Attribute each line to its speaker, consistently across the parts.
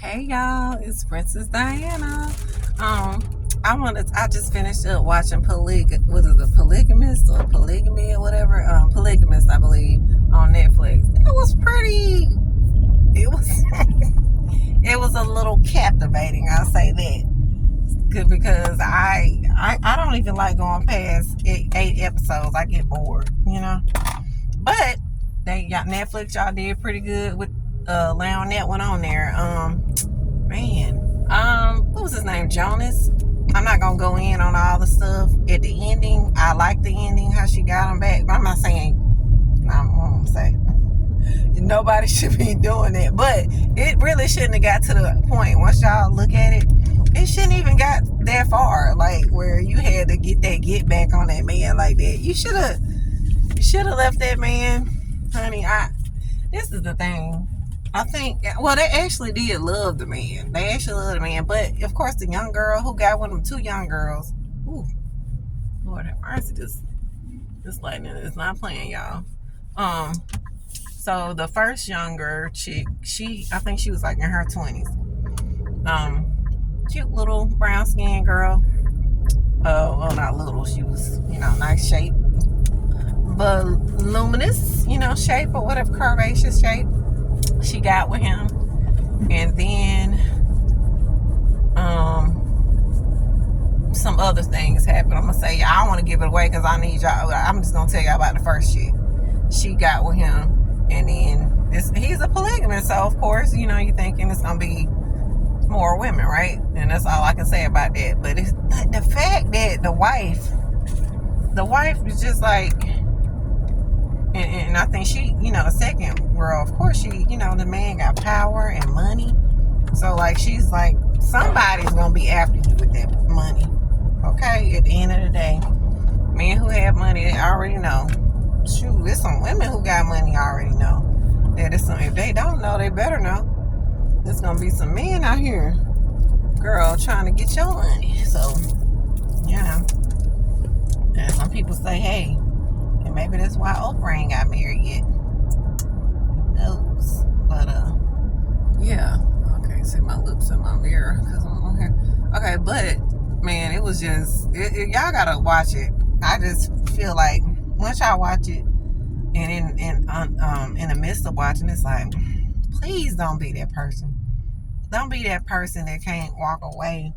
Speaker 1: Hey y'all, it's Princess Diana. I just finished up watching Polygamist or Polygamy or whatever. Polygamist, I believe, on Netflix. It was it was a little captivating, I'll say that. Good, because I don't even like going past eight episodes. I get bored, But y'all did pretty good with allowing that one on there. What was his name? Jonas. I'm not gonna go in on all the stuff at the ending. I like the ending, how she got him back. But I'm not saying. I'm gonna say nobody should be doing it, but it really shouldn't have got to the point. Once y'all look at it, it shouldn't even got that far. Like where you had to get back on that man like that. You should have left that man, honey. This is the thing. I think, well, they actually did love the man. They actually loved the man. But, of course, the young girl who got one of them two young girls. Ooh, Lord have mercy. This lightning is not playing, y'all. So, the first younger chick, I think she was like in her 20s. Cute little brown skinned girl. Well, not little. She was, nice shape. Voluminous, shape or whatever, curvaceous shape. She got with him, and then some other things happened. I'm gonna say, I don't want to give it away because I need y'all. I'm just gonna tell y'all about the first chick. She got with him, and then he's a polygamist, so of course, you're thinking it's gonna be more women, right? And that's all I can say about that. But it's the fact that the wife is just like. And I think she, the second girl, of course she, the man got power and money. So, like, she's like, somebody's going to be after you with that money. Okay? At the end of the day, men who have money, they already know. Shoot, there's some women who got money already know. If they don't know, they better know. There's going to be some men out here, girl, trying to get your money. So, yeah. And some people say, hey, and maybe that's why Oprah ain't got married yet. Who knows? But, yeah. Okay, see my lips in my mirror because I'm on here. Okay, but, man, it was just, y'all gotta watch it. I just feel like, once y'all watch it, and in the midst of watching, it's like, please don't be that person. Don't be that person that can't walk away.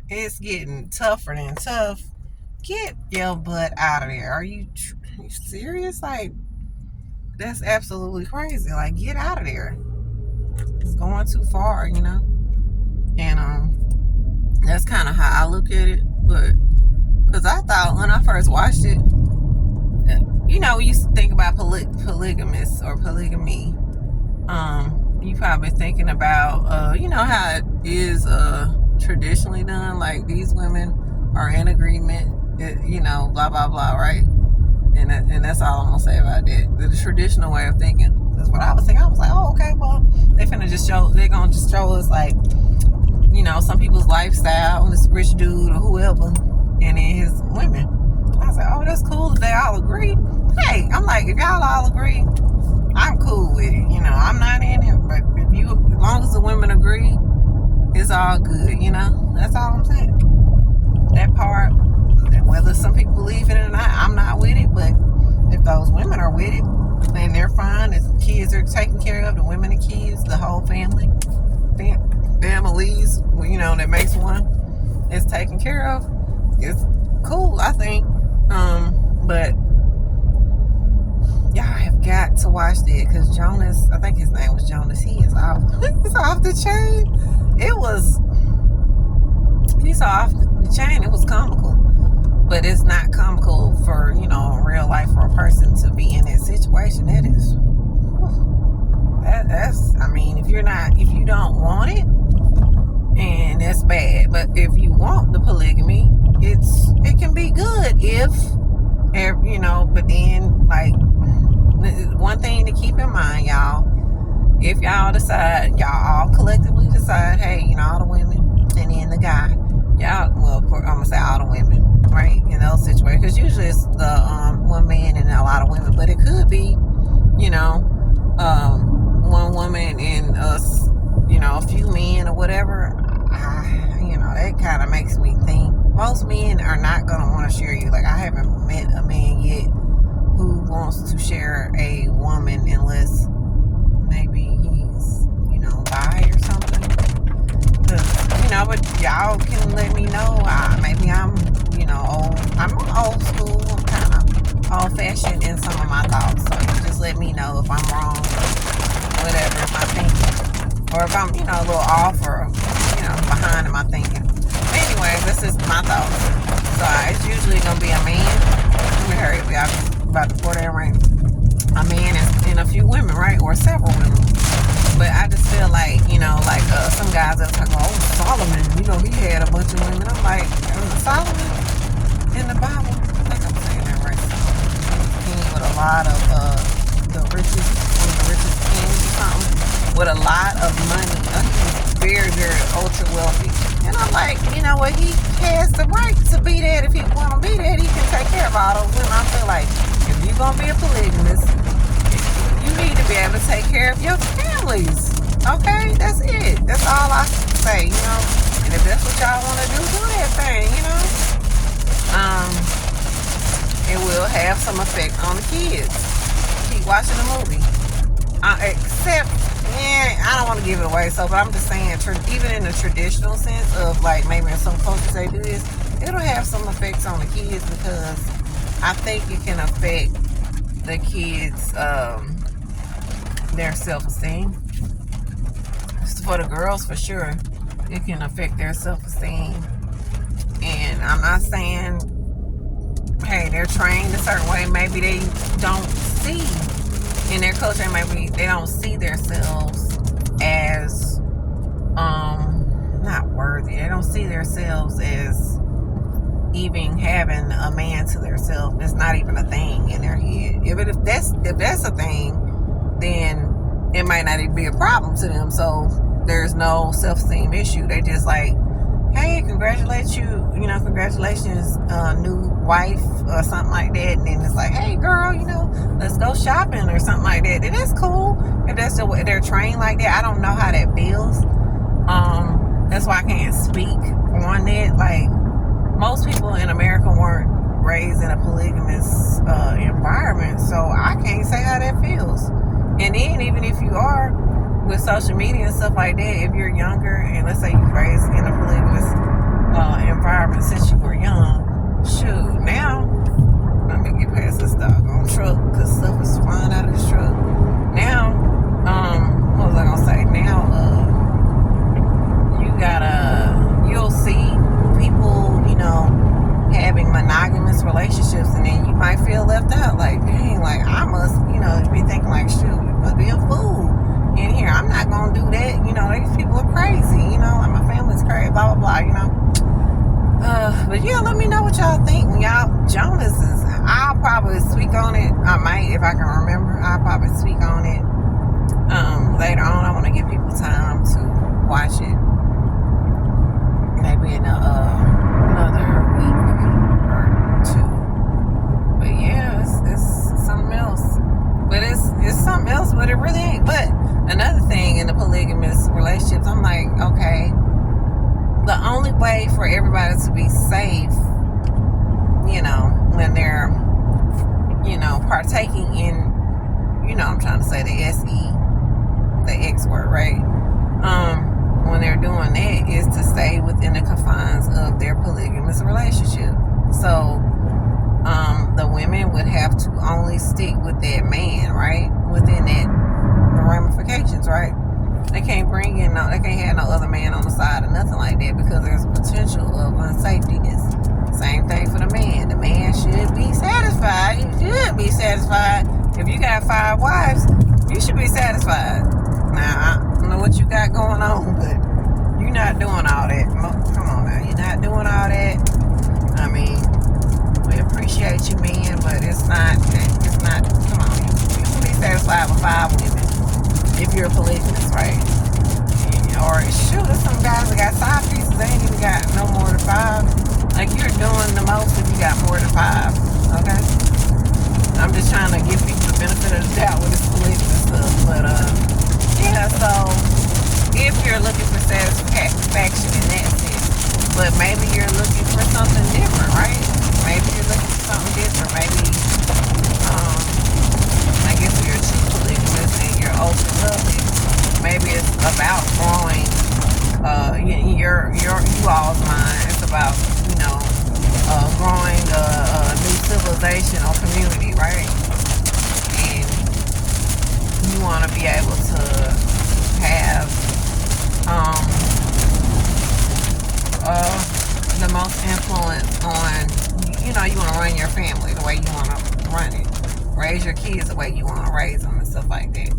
Speaker 1: It's getting tougher than tough. Get your butt out of there. Are you serious? Like, that's absolutely crazy. Like, get out of there. It's going too far, And that's kind of how I look at it. But because I thought when I first watched it, we used to think about polygamists or polygamy. You probably thinking about, how it is traditionally done. Like, these women are in agreement, blah blah blah, right? And that's all I'm gonna say about that. The traditional way of thinking. That's what I was thinking. I was like, oh, okay, well, they're gonna just show us, like, some people's lifestyle, this rich dude or whoever, and then his women. I was like, oh, that's cool if they all agree. Hey, I'm like, if y'all all agree, I'm cool with it. I'm not in it, but as long as the women agree, it's all good, That's all I'm saying. That part, whether some people believe in it or not, I'm not with it, but if those women are with it, then they're fine. If the kids are taken care of, the women and kids, the whole family, families, that makes one, is taken care of, it's cool, I think. But y'all have got to watch that, because Jonas, I think his name was Jonas, he is off the chain. He's off the chain. It was comical, but it's not comical for, in real life, for a person to be in that situation. That's, I mean, if you don't want it, and that's bad. But if you want the polygamy, it can be good but then, like, one thing to keep in mind, y'all, if y'all all collectively decide, hey, all the women, and then the guy, y'all, well, I'm gonna say all the women, right, in those situations, because usually it's the one man and a lot of women, but it could be, one woman and us, a few men or whatever, that kind of makes me think most men are not going to want to share you. Like, I haven't met a man yet who wants to share a woman unless maybe he's, bi or something. But y'all can let me know. Maybe I'm, I'm old school. I'm kind of old-fashioned in some of my thoughts. So you just let me know if I'm wrong, whatever, if I'm thinking. Or if I'm, a little off or, behind in my thinking. Anyway, this is my thoughts. So it's usually going to be a man. Let me hurry up. I'm about to pour that rain. A man and a few women, right? Or several women. But I just feel like, some guys that talk about, Solomon, he had a bunch of women. I'm like, Solomon in the Bible? I think I'm saying that right. King with a lot of the richest, one of the richest kings or something, with a lot of money. He's very, very ultra wealthy. And I'm like, what? He has the right to be that. If he want to be that, he can take care of all those women. I feel like if you're going to be a polygamist, you need to be able to take care of your families. Okay? That's it. That's all I say, And if that's what y'all want to do that thing, It will have some effect on the kids. Keep watching the movie. Except, I don't want to give it away, but I'm just saying, even in the traditional sense of, like, maybe in some cultures they do this, it'll have some effects on the kids because I think it can affect the kids, their self-esteem. For the girls, for sure, it can affect their self-esteem. And I'm not saying, hey, they're trained a certain way. Maybe they don't see in their culture. Maybe they don't see themselves as not worthy. They don't see themselves as even having a man to themselves. It's not even a thing in their head. If that's a thing, then it might not even be a problem to them. So there's no self-esteem issue. They just like, hey, congratulations, new wife or something like that. And then it's like, hey, girl, let's go shopping or something like that. And that's cool if that's the way they're trained like that. I don't know how that feels. That's why I can't speak on that. Like, most people in America weren't raised in a polygamous environment, so I can't say how that feels. And then even if you are, with social media and stuff like that, if you're younger and let's say you're raised in a polygamous environment since you were young, shoot, now, let me get past this doggone truck because stuff is flying out of this truck. Now, what was I going to say? Now, you'll see people, having monogamous relationships, and then you might feel left out. Like, dang, like I must, be thinking like, shoot, you must be a fool in here. I'm not gonna do that. These people are crazy. Like my family's crazy. Blah blah blah. But yeah, let me know what y'all think. When y'all Jonas's, I'll probably speak on it. I might, if I can remember. I'll probably speak on it later on. I want to give people time to watch it. Maybe in another week or two. But yeah, it's something else. But it's something else, but it really ain't. But another thing in the polygamous relationships, I'm like, okay, the only way for everybody to be safe, when they're, partaking in, I'm trying to say the the X word, right? When they're doing that is to stay within the confines of their polygamous relationship. So, the women would have to only stick with that man, right? Within that, the ramifications, right? They can't they can't have no other man on the side or nothing like that because there's a potential of unsafetyness. Same thing for the man. The man should be satisfied. He should be satisfied. If you got 5 wives, you should be satisfied. Now, I don't know what you got going on, but you're not doing all that. Come on now. You're not doing all that. I mean, we appreciate you, man, but it's not, come on. You can be satisfied with 5 women if you're a polygamist, right? Or shoot, there's some guys that got side pieces, they ain't even got no more than 5. Like, you're doing the most if you got more than 5, okay? I'm just trying to give people the benefit of the doubt with this polygamous stuff, but traditional community, right? And you want to be able to have the most influence on, you know, you want to run your family the way you want to run it, raise your kids the way you want to raise them and stuff like that.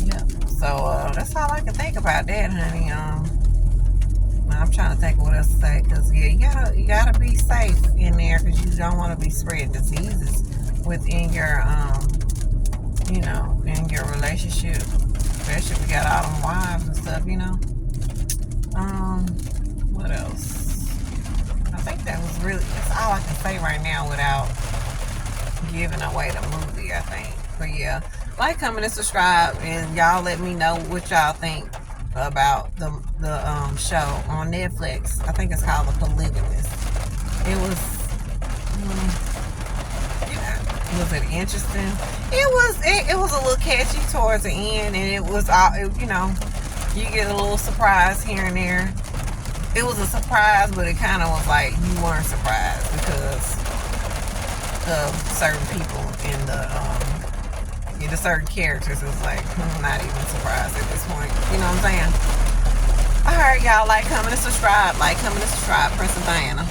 Speaker 1: Yep. So that's all I can think about that, honey. I'm trying to think of what else to say, because yeah, you gotta be safe in there, because you don't want to be spreading diseases within your you know, in your relationship, especially if you got all them wives and stuff, you know. What else? I think that's all I can say right now without giving away the movie, I think. But yeah, like, comment, and subscribe, and y'all let me know what y'all think about the show on Netflix. I think it's called The Polygamist. It was, was it interesting? It was a little catchy towards the end, and it was all, you know, you get a little surprise here and there. It was a surprise, but it kind of was like you weren't surprised because of certain people in the certain characters. It was like, I'm not even surprised at this point. You know what I'm saying? Alright, y'all, like, comment, and subscribe. Like, comment, and subscribe. Princess Diana.